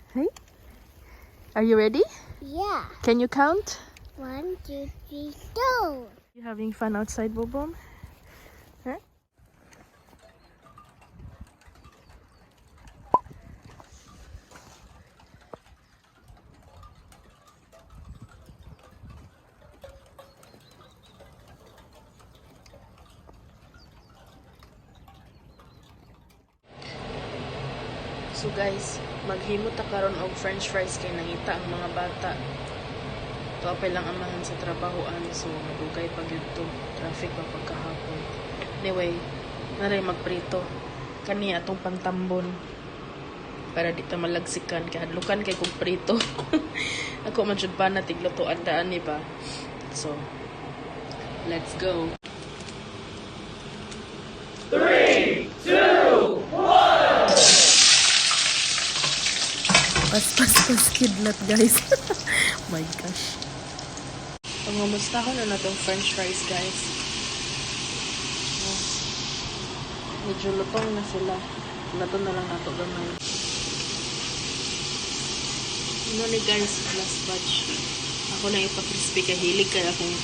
Hey? Are you ready? Yeah. Can you count? 1, 2, 3, go. You having fun outside, BoomBoom? Huh? So guys, maghimot ta karon og french fries kay nangita ang mga bata. Tuapay lang amahan sa trabahoan, so madugay pag yun to. Traffic pa pagkahapon. Anyway, naray magprito. Kani atong pantambon. Para di ta malagsikan, kay hadlukan kay kong prito. Ako man jud pa na tiglutoan daan ni ba. So, let's go. 3, 2, 1. Pas kidlat guys. My gosh. Pangumusta ko na natong french fries guys. Oh. Medyo lutong na sila. Nato na lang nato gamay. Ano ni guys, last batch. Ako na ipa-crispy kay hilig kay akong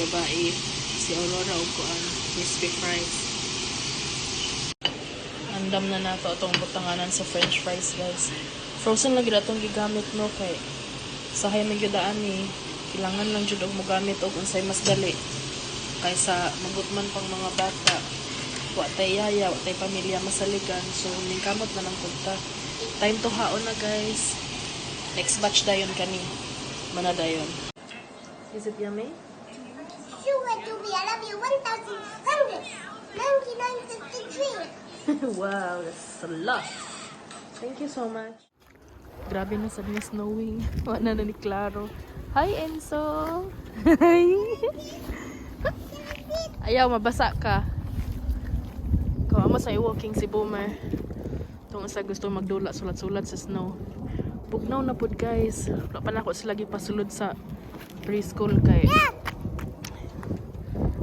babae. Si Aurora o kuan crispy fries. Andam na nato itong butanganan sa french fries guys. Frozen lang gid atong gigamit no kay sahay man gyud ani. Kailangan lang jud og mogamit og unsay mas dali kaysa magutman pang mga bata. Wa tay yaya, wa tay pamilya masaligan. So ningkamot na lang punta. Time to haon na guys. Next batch dayon kani. Mana dayon. Is it yummy? Sure, Juby, I love you 1,199.53. Wow, that's a lot. Thank you so much. Grabe na sad nga snowing. Wala na ni Claro. Hi Enzo. Hi. Ayaw mabasa ka. Kawa mo sa walking si Boomer. Tung sa gusto magdula sulat-sulat sa snow. Bugnaw na pud guys. Wala pa na ako sila gipasulod sa preschool kay.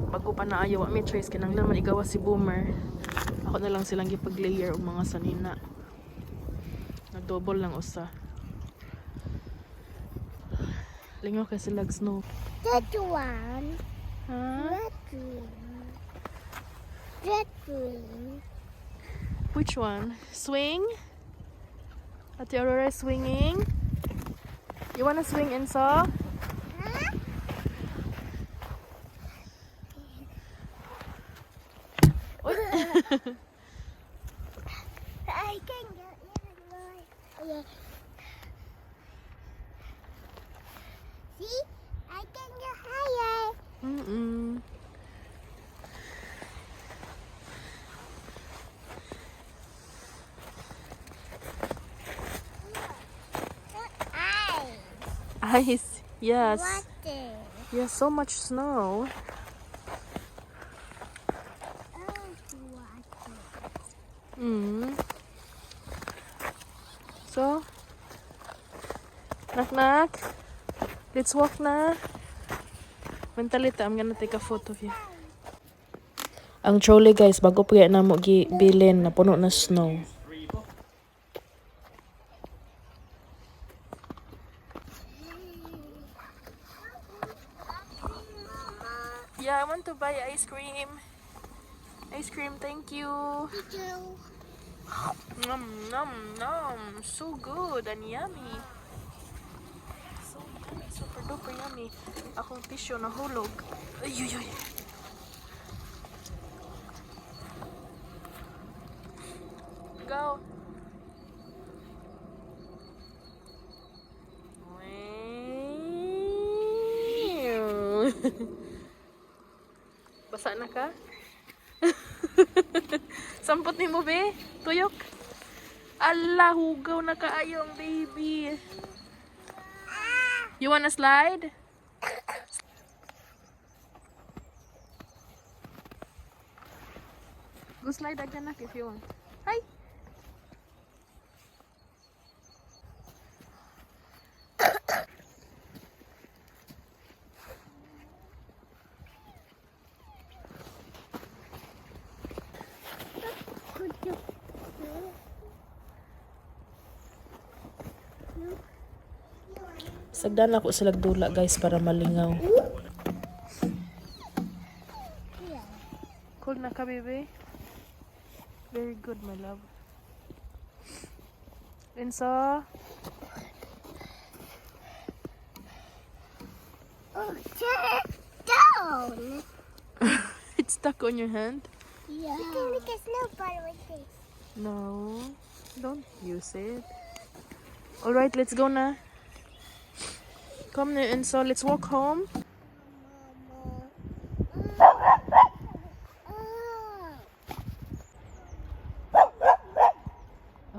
Bago pa na ayaw may choice kinahanglan man igawas si Boomer. Ako na lang silang gipag-layer og mga sanina. Nag-double lang usa. Lingaw kasi lag snow. That one. Huh? Red green. Red green. Which one? Swing? Ate Aurora is swinging? You wanna swing, Enzo? Huh? I can get it. See? I can get higher. Mm-mm. Ice. Yes. Water. Yes, so much snow. Water. Mm. So, knock. Let's walk na. Mentalita, I'm gonna take a photo of you. Ang trolley guys, bago pa na mo gibilin na puno na snow. Yeah, I want to buy ice cream. Ice cream, thank you. Nom nom nom, so good and yummy. So yummy, super duper yummy. Akong tissue na hulog. Ay. Go. Basa na ka? Sampot ni mo be? Tuyok? Ala, hugaw na kaayong baby. You wanna slide? Go slide again if you want. Hi. Sagdan ako sila dula guys para malingaw. Cool na ka, baby? Very good, my love. Enso? Oh, down. It's stuck on your hand? Yeah. You can make a snowball with this. No. Don't use it. Alright, let's go na. Come na, Enso. Let's walk home.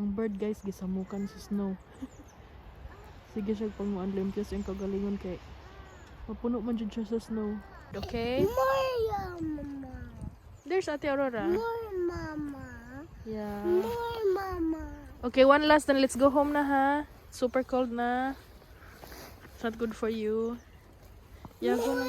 Ang bird guys, gisamukan sa snow. Sige siya pang mo-unlim kasi yung kagalingon kay mapuno man dyan siya sa snow. Okay? More, mama. There's Ate Aurora. More, mama. Yeah. More, mama. Okay, one last then let's go home na ha. Super cold na. It's not good for you. Yeah, go na.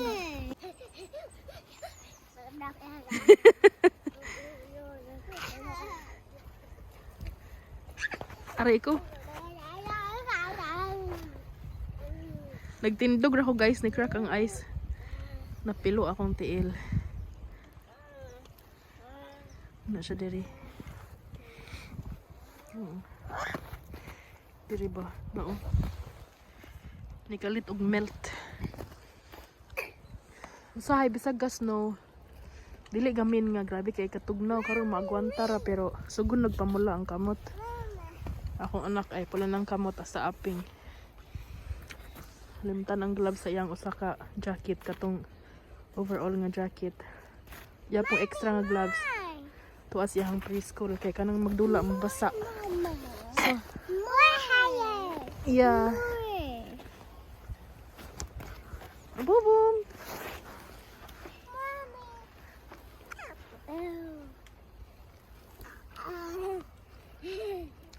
Aray ko. Nagtindog ra ko guys, ni crack ang ice. Napilo akong tiil. Na siya diri. Diri ba? Nao. Nikalit og melt. Usahay bisag gas no. Dili gamin nga grabe kay katugnaw karon maagwanta ra pero sugod nagpamula ang kamot. Akong anak ay pula ng kamot sa aping. Limtan ang gloves sa iyang usa ka jacket katong overall nga jacket. Ya pong extra nga gloves. Tuas iyang preschool kay kanang magdula mabasa. So, More higher. yeah. BoomBoom.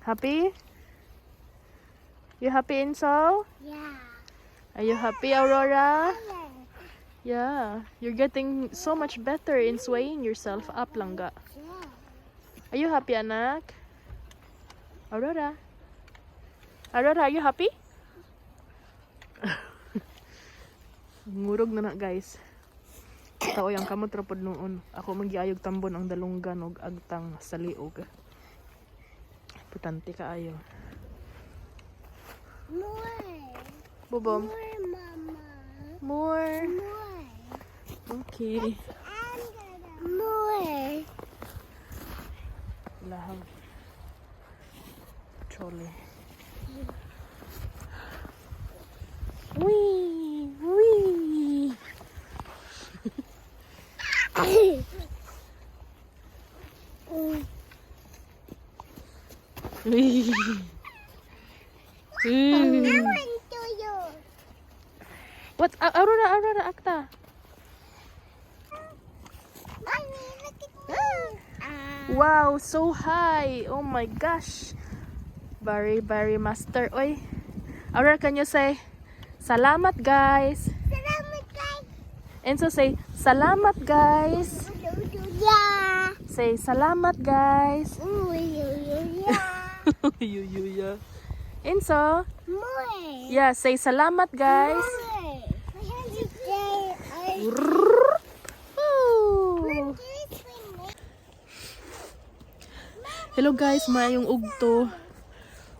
Happy? You happy, Enso? Yeah. Are you happy, Aurora? Yeah. You're getting so much better in swaying yourself up, langga. Are you happy, anak? Aurora? Aurora, are you happy? Ngurog na guys. Tao yung kamot rapod noon. Ako magiayog tambon ang dalunggan og agtang sa liog. Importante kaayo. More. BoomBoom. More, mama. More. More. Okay. More. Lahang. Chole. Wee! Wee! Wee! I want to you. What? Aurora, Aurora, akta. Mommy, look at me. Wow, so high. Oh my gosh. Very, very master. Oy. Aurora, can you say, Salamat, guys. Salamat, guys. Enso, say, Salamat, guys. Yeah. Say, Salamat, guys. Yeah. Yuyuya. Enso, More. yeah, say, Salamat, guys. More. My hands are dead. Woo! Hello guys, maayong ugto.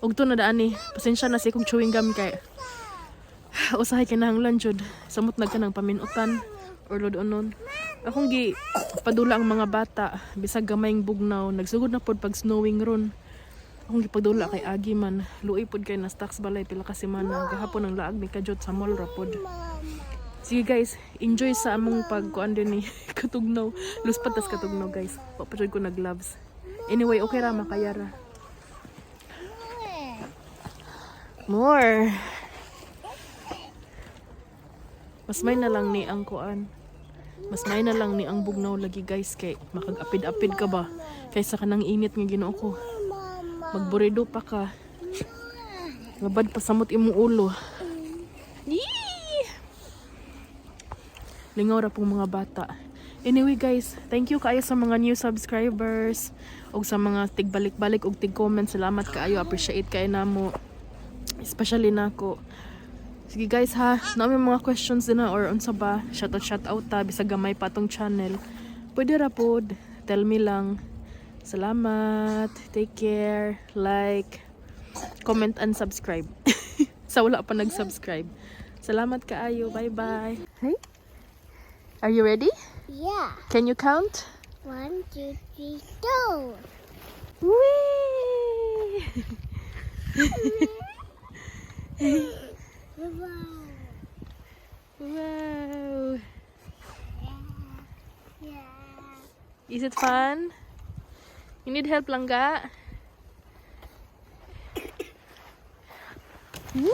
Ugto na daan ni. Pasensya na si kong chewing gum kay usahay kinahanglan jud. Samot nagka ng paminutan or lodonon. Akong gi padula ang mga bata bisag gamayng bugnaw. Nagsugod na pod pag snowing ron. Akong gipadula kay agi man. Luoy pod kay na stocks balay pila ka semana. Gahapon ang laag ni kadyot sa mall ra pod. Sige guys, enjoy sa among pagkuan din ni katugnaw. Luspat tas katugnaw guys. Papasod ko na gloves. Anyway, okay ra makaya ra. More. Mas may na lang ni ang kuan. Mas may na lang ni ang bugnaw lagi guys kay makag-apid-apid ka ba kaysa kanang init nga Ginoo ko. Magburido pa ka. Ngabad pa samot imong ulo. Yee! Lingaw ra pong mga bata. Anyway guys, thank you kaayo sa mga new subscribers ug sa mga tigbalik-balik ug tig-comment. Salamat kaayo, appreciate kay namo. Especially nako. Sige guys ha, na may mga questions din na or unsa ba, shout out ta bisag gamay pa tong channel. Pwede ra pod, tell me lang. Salamat, take care, like, comment and subscribe. Sa wala pa nag-subscribe. Salamat kaayo, bye-bye. Hey? Are you ready? Yeah. Can you count? 1, 2, 3, go. Whee! Wow. Wow! Yeah. Is it fun? You need help lang ga? Whee!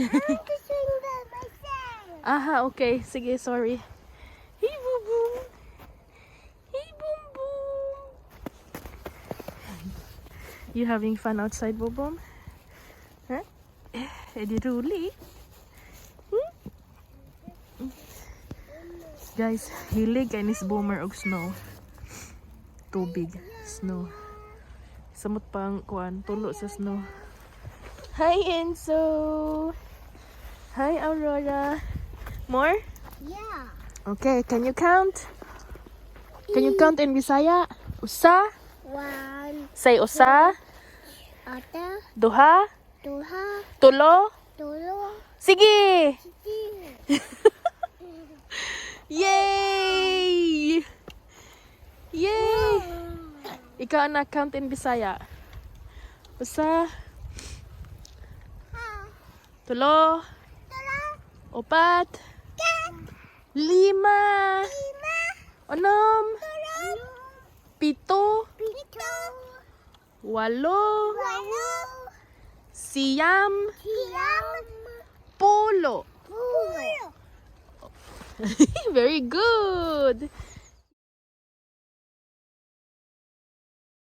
I'm to swing by myself. Aha, okay. Sige, sorry. Hey, BoomBoom! Hey, BoomBoom! You having fun outside, BoomBoom? Huh? Edi Ruli? Guys, hilig kay nis Boomer og snow. Tubig, snow. Samot pang kuan, tulo sa snow. Hi Enzo! Hi Aurora! More? Yeah. Okay, can you count? Can you count in Bisaya? Usa? 1, Say usa, ata, duha, 2, tulo. 3, Sige! 4. Yay! Yay! Ikaw na count in Bisaya. Usa, tulo, upat, lima, onom, pito, walo, siyam, pulo. Very good.